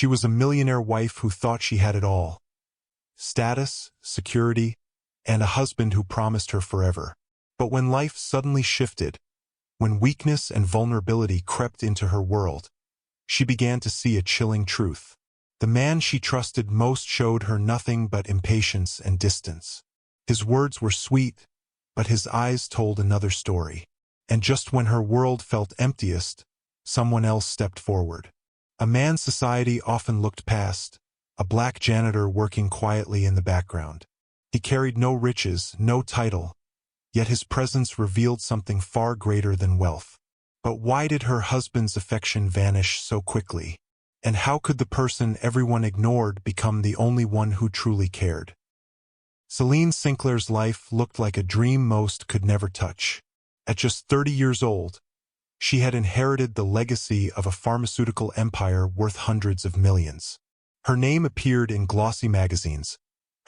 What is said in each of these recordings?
She was a millionaire wife who thought she had it all: status, security, and a husband who promised her forever. But when life suddenly shifted, when weakness and vulnerability crept into her world, she began to see a chilling truth. The man she trusted most showed her nothing but impatience and distance. His words were sweet, but his eyes told another story. And just when her world felt emptiest, someone else stepped forward. A man society often looked past, a black janitor working quietly in the background. He carried no riches, no title, yet his presence revealed something far greater than wealth. But why did her husband's affection vanish so quickly? And how could the person everyone ignored become the only one who truly cared? Celine Sinclair's life looked like a dream most could never touch. At just 30 years old, she had inherited the legacy of a pharmaceutical empire worth hundreds of millions. Her name appeared in glossy magazines,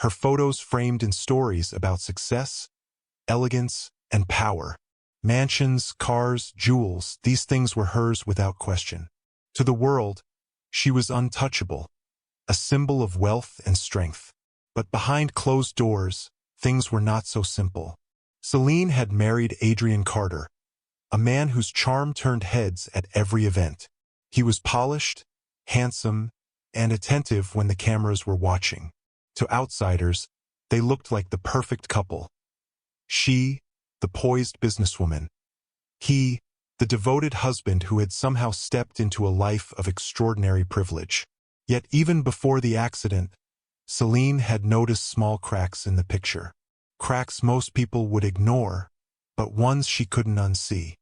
her photos framed in stories about success, elegance, and power. Mansions, cars, jewels, these things were hers without question. To the world, she was untouchable, a symbol of wealth and strength. But behind closed doors, things were not so simple. Celine had married Adrian Carter, a man whose charm turned heads at every event. He was polished, handsome, and attentive when the cameras were watching. To outsiders, they looked like the perfect couple. She, the poised businesswoman. He, the devoted husband who had somehow stepped into a life of extraordinary privilege. Yet even before the accident, Celine had noticed small cracks in the picture. Cracks most people would ignore, but ones she couldn't unsee.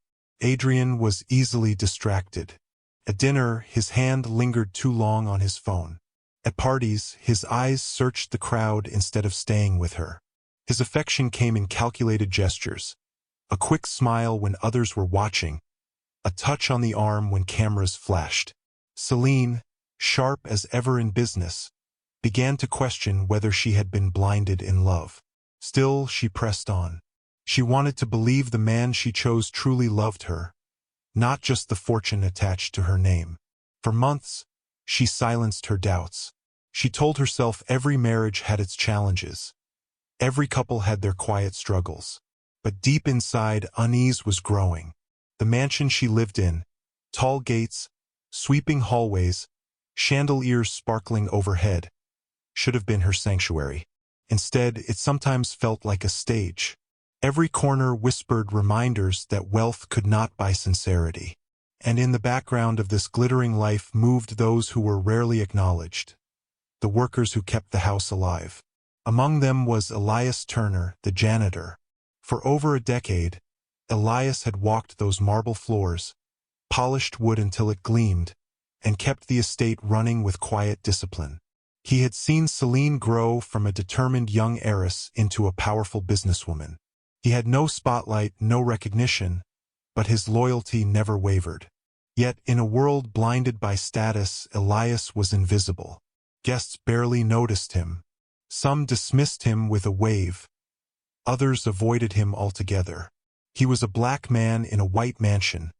Adrian was easily distracted. At dinner, his hand lingered too long on his phone. At parties, his eyes searched the crowd instead of staying with her. His affection came in calculated gestures: a quick smile when others were watching, a touch on the arm when cameras flashed. Celine, sharp as ever in business, began to question whether she had been blinded in love. Still, she pressed on. She wanted to believe the man she chose truly loved her, not just the fortune attached to her name. For months, she silenced her doubts. She told herself every marriage had its challenges. Every couple had their quiet struggles. But deep inside, unease was growing. The mansion she lived in, tall gates, sweeping hallways, chandeliers sparkling overhead, should have been her sanctuary. Instead, it sometimes felt like a stage. Every corner whispered reminders that wealth could not buy sincerity. And in the background of this glittering life moved those who were rarely acknowledged, the workers who kept the house alive. Among them was Elias Turner, the janitor. For over a decade, Elias had walked those marble floors, polished wood until it gleamed, and kept the estate running with quiet discipline. He had seen Celine grow from a determined young heiress into a powerful businesswoman. He had no spotlight, no recognition, but his loyalty never wavered. Yet, in a world blinded by status, Elias was invisible. Guests barely noticed him. Some dismissed him with a wave. Others avoided him altogether. He was a black man in a white mansion,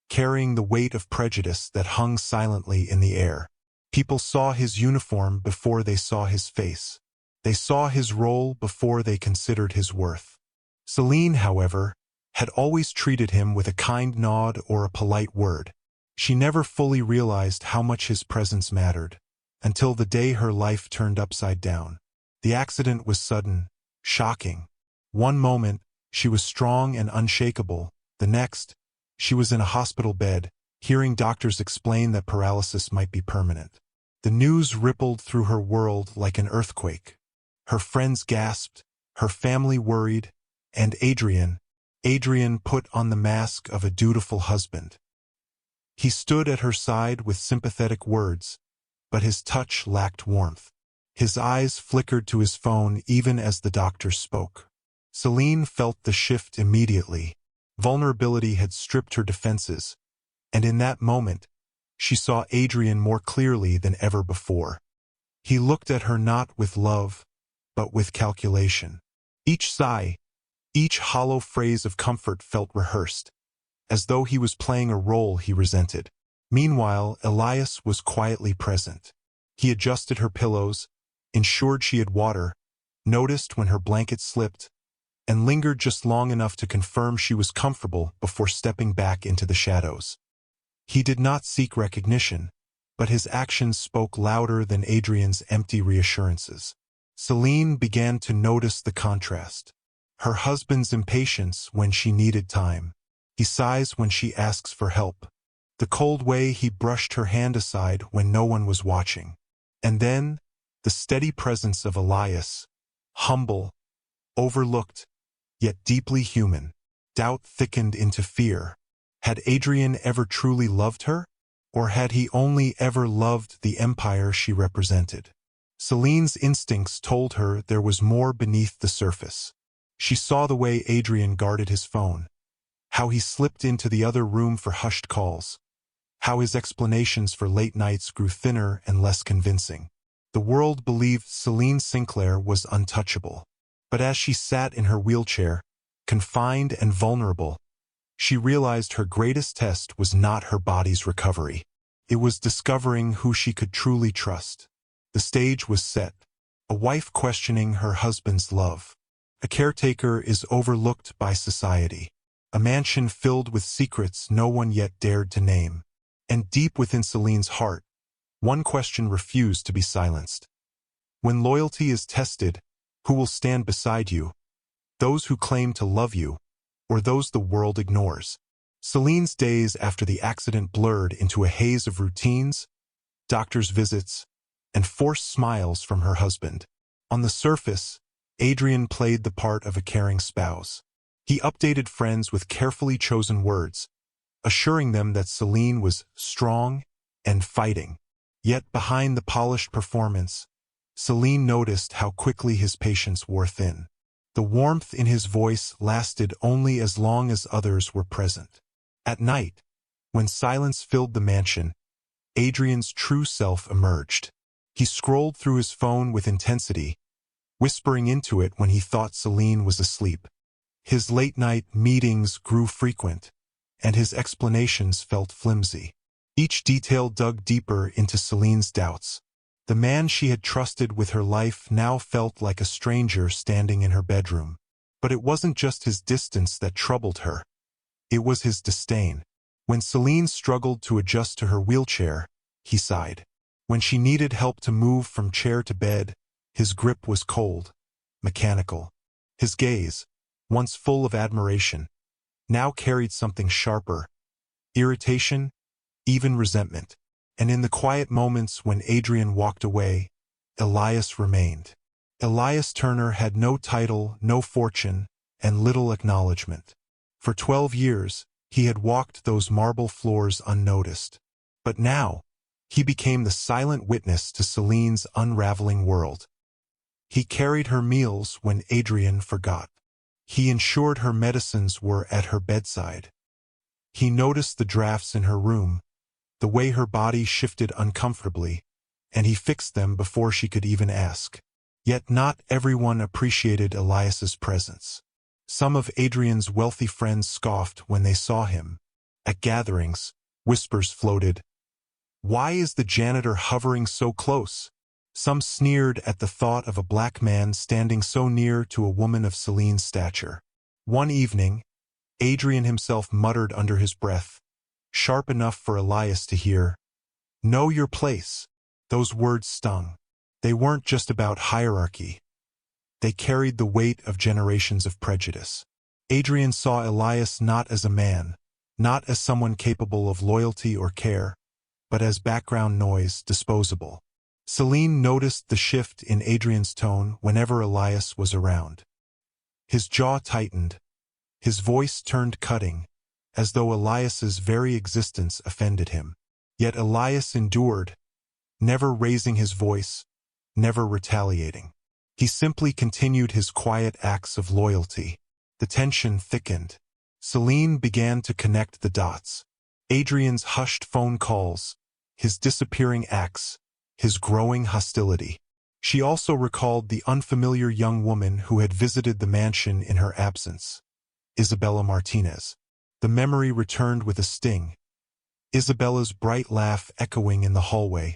carrying the weight of prejudice that hung silently in the air. People saw his uniform before they saw his face. They saw his role before they considered his worth. Celine, however, had always treated him with a kind nod or a polite word. She never fully realized how much his presence mattered, until the day her life turned upside down. The accident was sudden, shocking. One moment, she was strong and unshakable. The next, she was in a hospital bed, hearing doctors explain that paralysis might be permanent. The news rippled through her world like an earthquake. Her friends gasped, her family worried, and Adrian put on the mask of a dutiful husband. He stood at her side with sympathetic words, but his touch lacked warmth. His eyes flickered to his phone even as the doctor spoke. Celine felt the shift immediately. Vulnerability had stripped her defenses, and in that moment, she saw Adrian more clearly than ever before. He looked at her not with love, but with calculation. Each sigh, each hollow phrase of comfort felt rehearsed, as though he was playing a role he resented. Meanwhile, Elias was quietly present. He adjusted her pillows, ensured she had water, noticed when her blanket slipped, and lingered just long enough to confirm she was comfortable before stepping back into the shadows. He did not seek recognition, but his actions spoke louder than Adrian's empty reassurances. Celine began to notice the contrast. Her husband's impatience when she needed time. He sighs when she asks for help. The cold way he brushed her hand aside when no one was watching. And then, the steady presence of Elias, humble, overlooked, yet deeply human. Doubt thickened into fear. Had Adrian ever truly loved her? Or had he only ever loved the empire she represented? Celine's instincts told her there was more beneath the surface. She saw the way Adrian guarded his phone, how he slipped into the other room for hushed calls, how his explanations for late nights grew thinner and less convincing. The world believed Celine Sinclair was untouchable. But as she sat in her wheelchair, confined and vulnerable, she realized her greatest test was not her body's recovery. It was discovering who she could truly trust. The stage was set. A wife questioning her husband's love. A caretaker is overlooked by society. A mansion filled with secrets no one yet dared to name. And deep within Celine's heart, one question refused to be silenced. When loyalty is tested, who will stand beside you? Those who claim to love you, or those the world ignores? Celine's days after the accident blurred into a haze of routines, doctor's visits, and forced smiles from her husband. On the surface, Adrian played the part of a caring spouse. He updated friends with carefully chosen words, assuring them that Celine was strong and fighting. Yet behind the polished performance, Celine noticed how quickly his patience wore thin. The warmth in his voice lasted only as long as others were present. At night, when silence filled the mansion, Adrian's true self emerged. He scrolled through his phone with intensity, whispering into it when he thought Celine was asleep. His late-night meetings grew frequent, and his explanations felt flimsy. Each detail dug deeper into Celine's doubts. The man she had trusted with her life now felt like a stranger standing in her bedroom. But it wasn't just his distance that troubled her. It was his disdain. When Celine struggled to adjust to her wheelchair, he sighed. When she needed help to move from chair to bed, his grip was cold, mechanical. His gaze, once full of admiration, now carried something sharper, irritation, even resentment. And in the quiet moments when Adrian walked away, Elias remained. Elias Turner had no title, no fortune, and little acknowledgement. For 12 years, he had walked those marble floors unnoticed. But now, he became the silent witness to Celine's unraveling world. He carried her meals when Adrian forgot. He ensured her medicines were at her bedside. He noticed the drafts in her room, the way her body shifted uncomfortably, and he fixed them before she could even ask. Yet not everyone appreciated Elias's presence. Some of Adrian's wealthy friends scoffed when they saw him. At gatherings, whispers floated. "Why is the janitor hovering so close?" Some sneered at the thought of a black man standing so near to a woman of Celine's stature. One evening, Adrian himself muttered under his breath, sharp enough for Elias to hear, "Know your place." Those words stung. They weren't just about hierarchy. They carried the weight of generations of prejudice. Adrian saw Elias not as a man, not as someone capable of loyalty or care, but as background noise, disposable. Celine noticed the shift in Adrian's tone whenever Elias was around. His jaw tightened, his voice turned cutting, as though Elias's very existence offended him. Yet Elias endured, never raising his voice, never retaliating. He simply continued his quiet acts of loyalty. The tension thickened. Celine began to connect the dots. Adrian's hushed phone calls, his disappearing acts, his growing hostility. She also recalled the unfamiliar young woman who had visited the mansion in her absence, Isabella Martinez. The memory returned with a sting. Isabella's bright laugh echoing in the hallway,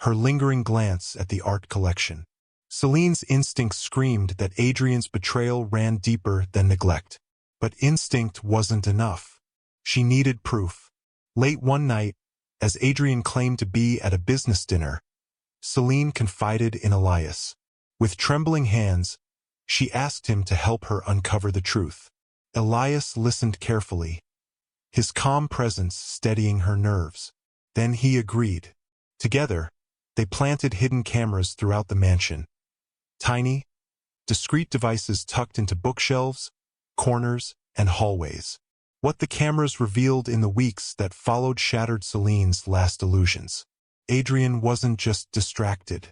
her lingering glance at the art collection. Celine's instinct screamed that Adrian's betrayal ran deeper than neglect. But instinct wasn't enough. She needed proof. Late one night, as Adrian claimed to be at a business dinner, Celine confided in Elias. With trembling hands, she asked him to help her uncover the truth. Elias listened carefully, his calm presence steadying her nerves. Then he agreed. Together, they planted hidden cameras throughout the mansion. Tiny, discreet devices tucked into bookshelves, corners, and hallways. What the cameras revealed in the weeks that followed shattered Celine's last illusions. Adrian wasn't just distracted.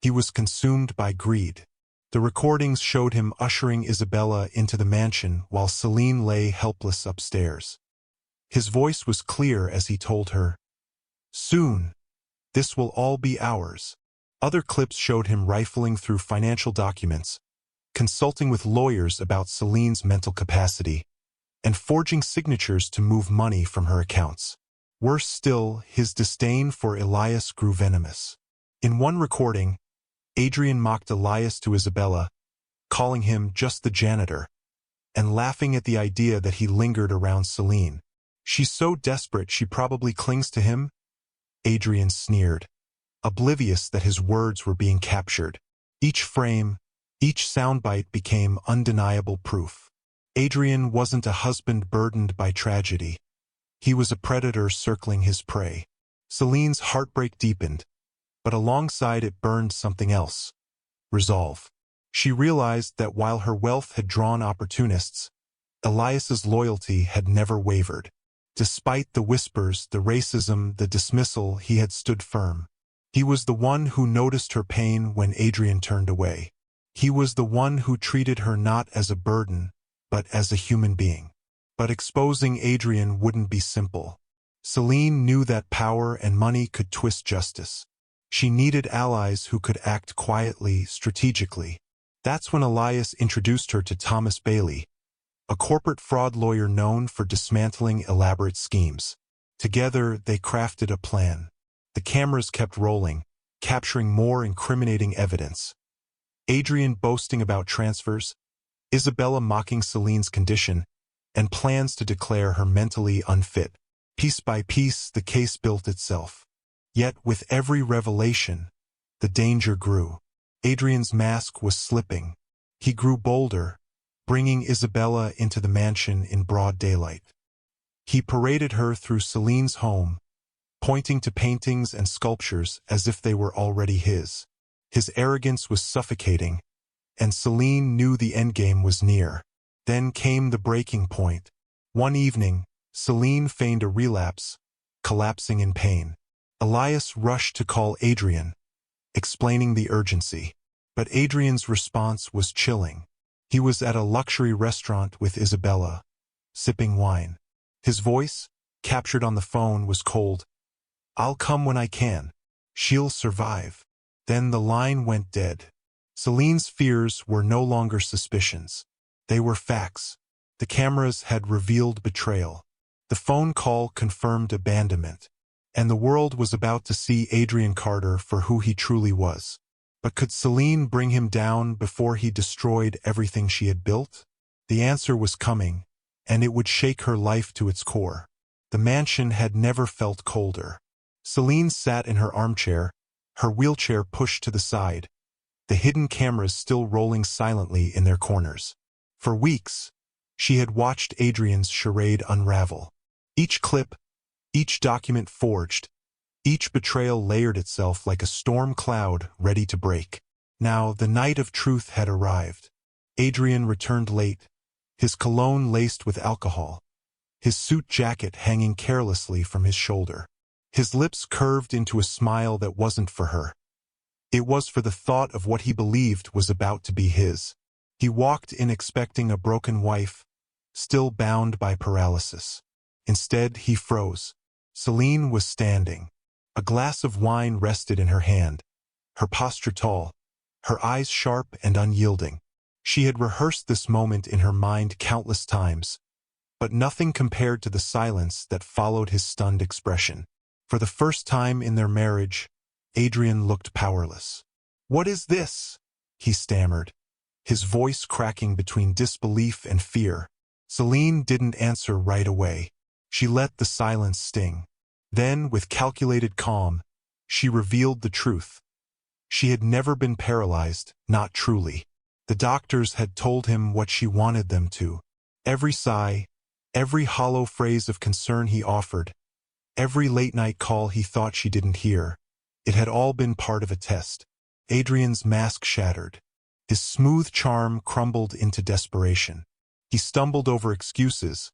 He was consumed by greed. The recordings showed him ushering Isabella into the mansion while Celine lay helpless upstairs. His voice was clear as he told her, "Soon, this will all be ours." Other clips showed him rifling through financial documents, consulting with lawyers about Celine's mental capacity, and forging signatures to move money from her accounts. Worse still, his disdain for Elias grew venomous. In one recording, Adrian mocked Elias to Isabella, calling him just the janitor, and laughing at the idea that he lingered around Celine. "She's so desperate she probably clings to him," Adrian sneered, oblivious that his words were being captured. Each frame, each soundbite became undeniable proof. Adrian wasn't a husband burdened by tragedy. He was a predator circling his prey. Celine's heartbreak deepened, but alongside it burned something else: resolve. She realized that while her wealth had drawn opportunists, Elias's loyalty had never wavered. Despite the whispers, the racism, the dismissal, he had stood firm. He was the one who noticed her pain when Adrian turned away. He was the one who treated her not as a burden, but as a human being. But exposing Adrian wouldn't be simple. Celine knew that power and money could twist justice. She needed allies who could act quietly, strategically. That's when Elias introduced her to Thomas Bailey, a corporate fraud lawyer known for dismantling elaborate schemes. Together, they crafted a plan. The cameras kept rolling, capturing more incriminating evidence. Adrian boasting about transfers, Isabella mocking Celine's condition, and plans to declare her mentally unfit. Piece by piece, the case built itself. Yet, with every revelation, the danger grew. Adrian's mask was slipping. He grew bolder, bringing Isabella into the mansion in broad daylight. He paraded her through Celine's home, pointing to paintings and sculptures as if they were already his. His arrogance was suffocating, and Celine knew the endgame was near. Then came the breaking point. One evening, Celine feigned a relapse, collapsing in pain. Elias rushed to call Adrian, explaining the urgency. But Adrian's response was chilling. He was at a luxury restaurant with Isabella, sipping wine. His voice, captured on the phone, was cold. "I'll come when I can. She'll survive." Then the line went dead. Celine's fears were no longer suspicions. They were facts. The cameras had revealed betrayal. The phone call confirmed abandonment. And the world was about to see Adrian Carter for who he truly was. But could Celine bring him down before he destroyed everything she had built? The answer was coming, and it would shake her life to its core. The mansion had never felt colder. Celine sat in her armchair, her wheelchair pushed to the side, the hidden cameras still rolling silently in their corners. For weeks, she had watched Adrian's charade unravel. Each clip, each document forged, each betrayal layered itself like a storm cloud ready to break. Now the night of truth had arrived. Adrian returned late, his cologne laced with alcohol, his suit jacket hanging carelessly from his shoulder. His lips curved into a smile that wasn't for her. It was for the thought of what he believed was about to be his. He walked in expecting a broken wife, still bound by paralysis. Instead, he froze. Celine was standing. A glass of wine rested in her hand, her posture tall, her eyes sharp and unyielding. She had rehearsed this moment in her mind countless times, but nothing compared to the silence that followed his stunned expression. For the first time in their marriage, Adrian looked powerless. "What is this?" he stammered, his voice cracking between disbelief and fear. Celine didn't answer right away. She let the silence sting. Then, with calculated calm, she revealed the truth. She had never been paralyzed, not truly. The doctors had told him what she wanted them to. Every sigh, every hollow phrase of concern he offered, every late-night call he thought she didn't hear, it had all been part of a test. Adrian's mask shattered. His smooth charm crumbled into desperation. He stumbled over excuses,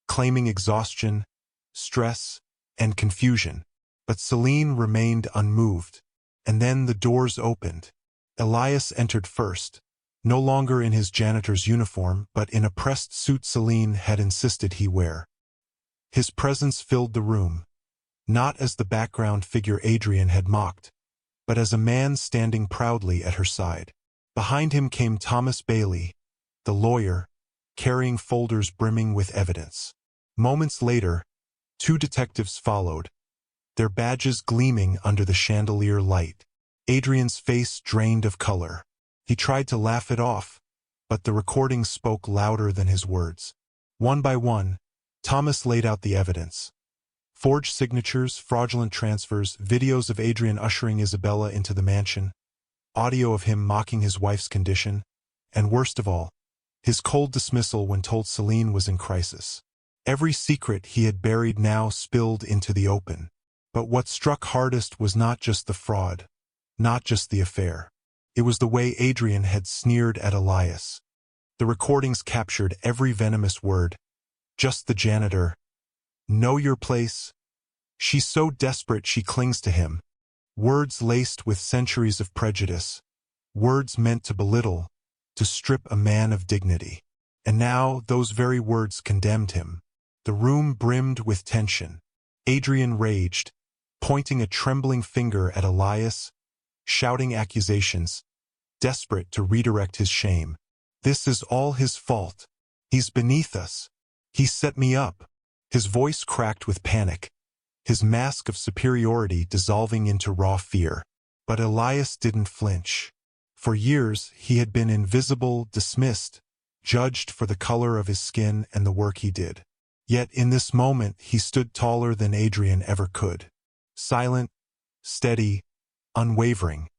claiming exhaustion, stress, and confusion. But Celine remained unmoved. And then the doors opened. Elias entered first, no longer in his janitor's uniform, but in a pressed suit Celine had insisted he wear. His presence filled the room, not as the background figure Adrian had mocked, but as a man standing proudly at her side. Behind him came Thomas Bailey, the lawyer, carrying folders brimming with evidence. Moments later, 2 detectives followed, their badges gleaming under the chandelier light. Adrian's face drained of color. He tried to laugh it off, but the recording spoke louder than his words. One by one, Thomas laid out the evidence. Forged signatures, fraudulent transfers, videos of Adrian ushering Isabella into the mansion, audio of him mocking his wife's condition, and worst of all, his cold dismissal when told Celine was in crisis. Every secret he had buried now spilled into the open. But what struck hardest was not just the fraud, not just the affair. It was the way Adrian had sneered at Elias. The recordings captured every venomous word. Just the janitor. Know your place. She's so desperate she clings to him. Words laced with centuries of prejudice. Words meant to belittle, to strip a man of dignity. And now those very words condemned him. The room brimmed with tension. Adrian raged, pointing a trembling finger at Elias, shouting accusations, desperate to redirect his shame. This is all his fault. He's beneath us. He set me up. His voice cracked with panic, his mask of superiority dissolving into raw fear. But Elias didn't flinch. For years, he had been invisible, dismissed, judged for the color of his skin and the work he did. Yet in this moment, he stood taller than Adrian ever could. Silent, steady, unwavering.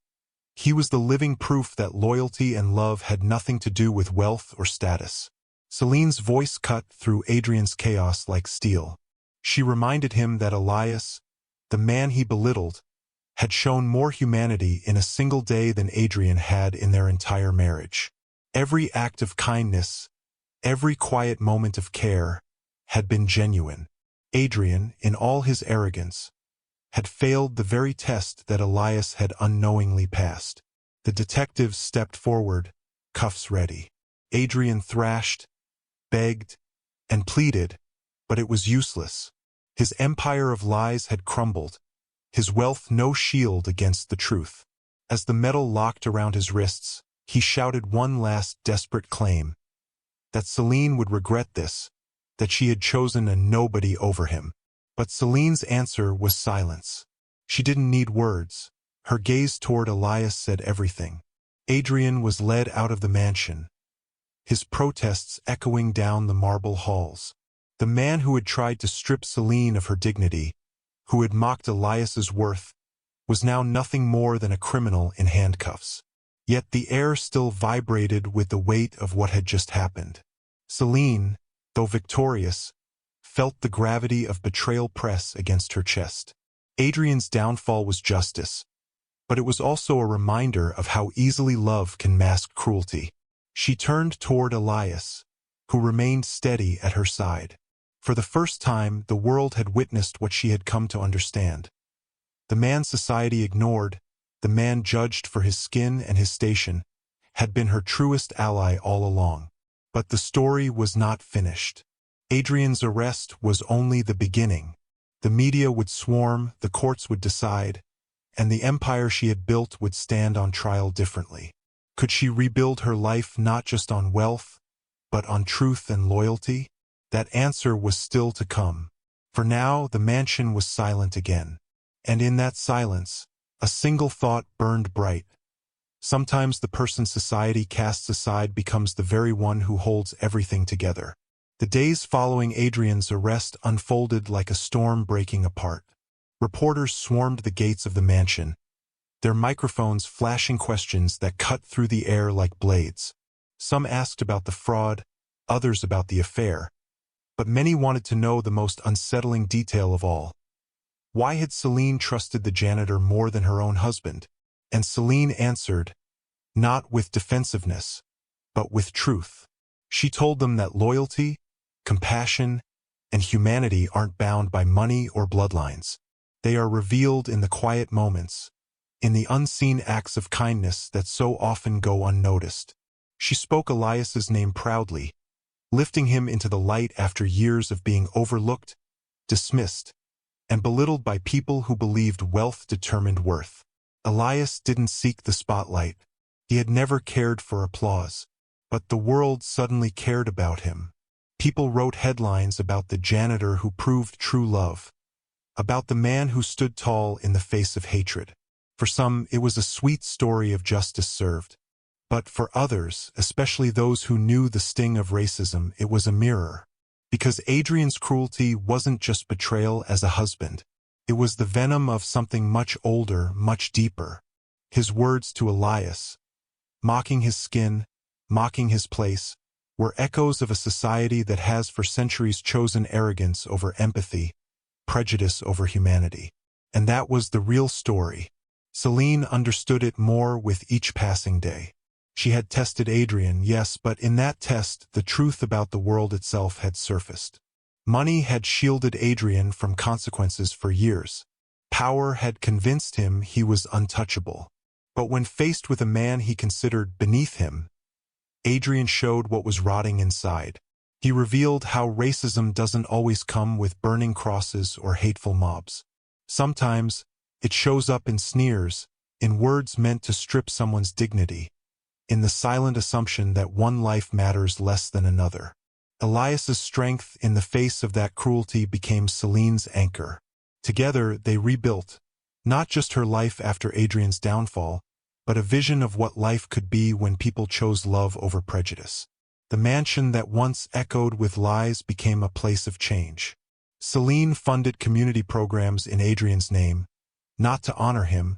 He was the living proof that loyalty and love had nothing to do with wealth or status. Celine's voice cut through Adrian's chaos like steel. She reminded him that Elias, the man he belittled, had shown more humanity in a single day than Adrian had in their entire marriage. Every act of kindness, every quiet moment of care, had been genuine. Adrian, in all his arrogance, had failed the very test that Elias had unknowingly passed. The detectives stepped forward, cuffs ready. Adrian thrashed, begged, and pleaded, but it was useless. His empire of lies had crumbled, his wealth no shield against the truth. As the metal locked around his wrists, he shouted one last desperate claim, that Celine would regret this, that she had chosen a nobody over him. But Celine's answer was silence. She didn't need words. Her gaze toward Elias said everything. Adrian was led out of the mansion, his protests echoing down the marble halls. The man who had tried to strip Celine of her dignity, who had mocked Elias's worth, was now nothing more than a criminal in handcuffs. Yet the air still vibrated with the weight of what had just happened. Celine, though victorious, felt the gravity of betrayal press against her chest. Adrian's downfall was justice, but it was also a reminder of how easily love can mask cruelty. She turned toward Elias, who remained steady at her side. For the first time, the world had witnessed what she had come to understand. The man society ignored, the man judged for his skin and his station, had been her truest ally all along. But the story was not finished. Adrian's arrest was only the beginning. The media would swarm, the courts would decide, and the empire she had built would stand on trial differently. Could she rebuild her life not just on wealth, but on truth and loyalty? That answer was still to come. For now, the mansion was silent again. And in that silence, a single thought burned bright. Sometimes the person society casts aside becomes the very one who holds everything together. The days following Adrian's arrest unfolded like a storm breaking apart. Reporters swarmed the gates of the mansion, their microphones flashing questions that cut through the air like blades. Some asked about the fraud, others about the affair, but many wanted to know the most unsettling detail of all. Why had Celine trusted the janitor more than her own husband? And Celine answered, not with defensiveness, but with truth. She told them that loyalty, compassion, and humanity aren't bound by money or bloodlines. They are revealed in the quiet moments, in the unseen acts of kindness that so often go unnoticed. She spoke Elias's name proudly, lifting him into the light after years of being overlooked, dismissed, and belittled by people who believed wealth determined worth. Elias didn't seek the spotlight. He had never cared for applause. But the world suddenly cared about him. People wrote headlines about the janitor who proved true love, about the man who stood tall in the face of hatred. For some, it was a sweet story of justice served. But for others, especially those who knew the sting of racism, it was a mirror. Because Adrian's cruelty wasn't just betrayal as a husband. It was the venom of something much older, much deeper. His words to Elias, mocking his skin, mocking his place, were echoes of a society that has for centuries chosen arrogance over empathy, prejudice over humanity. And that was the real story. Celine understood it more with each passing day. She had tested Adrian, yes, but in that test, the truth about the world itself had surfaced. Money had shielded Adrian from consequences for years. Power had convinced him he was untouchable. But when faced with a man he considered beneath him, Adrian showed what was rotting inside. He revealed how racism doesn't always come with burning crosses or hateful mobs. Sometimes, it shows up in sneers, in words meant to strip someone's dignity, in the silent assumption that one life matters less than another. Elias's strength in the face of that cruelty became Celine's anchor. Together, they rebuilt, not just her life after Adrian's downfall, but a vision of what life could be when people chose love over prejudice. The mansion that once echoed with lies became a place of change. Celine funded community programs in Adrian's name, not to honor him,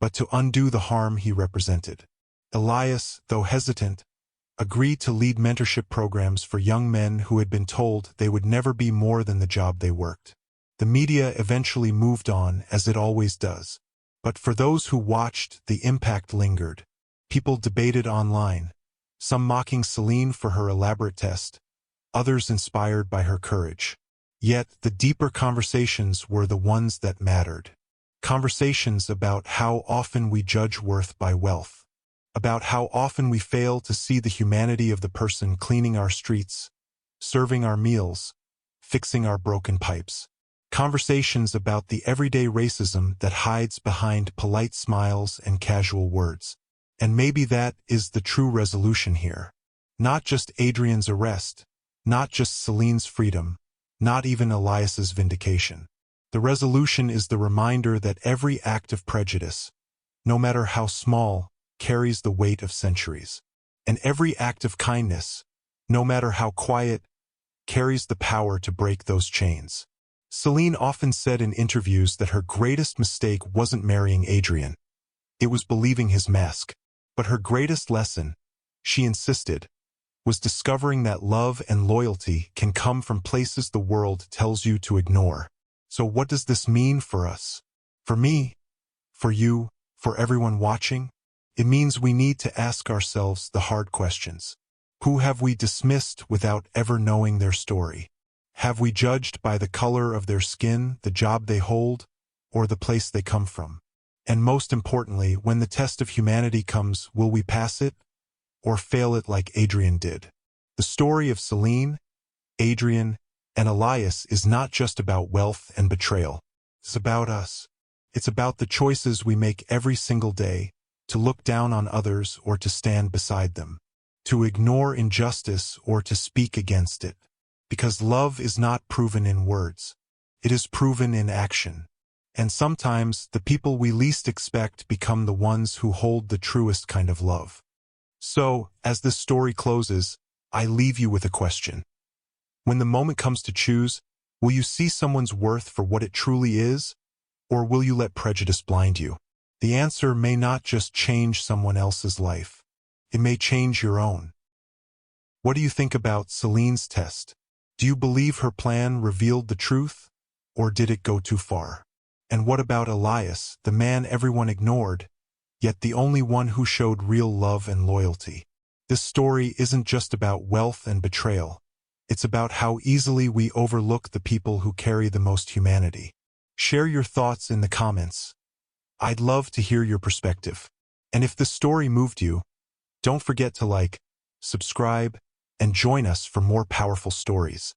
but to undo the harm he represented. Elias, though hesitant, agreed to lead mentorship programs for young men who had been told they would never be more than the job they worked. The media eventually moved on, as it always does. But for those who watched, the impact lingered. People debated online, some mocking Celine for her elaborate test, others inspired by her courage. Yet the deeper conversations were the ones that mattered. Conversations about how often we judge worth by wealth, about how often we fail to see the humanity of the person cleaning our streets, serving our meals, fixing our broken pipes. Conversations about the everyday racism that hides behind polite smiles and casual words. And maybe that is the true resolution here. Not just Adrian's arrest, not just Celine's freedom, not even Elias's vindication. The resolution is the reminder that every act of prejudice, no matter how small, carries the weight of centuries. And every act of kindness, no matter how quiet, carries the power to break those chains. Celine often said in interviews that her greatest mistake wasn't marrying Adrian. It was believing his mask. But her greatest lesson, she insisted, was discovering that love and loyalty can come from places the world tells you to ignore. So what does this mean for us? For me? For you? For everyone watching? It means we need to ask ourselves the hard questions. Who have we dismissed without ever knowing their story? Have we judged by the color of their skin, the job they hold, or the place they come from? And most importantly, when the test of humanity comes, will we pass it, or fail it like Adrian did? The story of Celine, Adrian, and Elias is not just about wealth and betrayal. It's about us. It's about the choices we make every single day, to look down on others or to stand beside them, to ignore injustice or to speak against it. Because love is not proven in words. It is proven in action. And sometimes, the people we least expect become the ones who hold the truest kind of love. So, as this story closes, I leave you with a question. When the moment comes to choose, will you see someone's worth for what it truly is, or will you let prejudice blind you? The answer may not just change someone else's life. It may change your own. What do you think about Celine's test? Do you believe her plan revealed the truth, or did it go too far? And what about Elias, the man everyone ignored, yet the only one who showed real love and loyalty? This story isn't just about wealth and betrayal. It's about how easily we overlook the people who carry the most humanity. Share your thoughts in the comments. I'd love to hear your perspective. And if the story moved you, don't forget to like, subscribe, and join us for more powerful stories.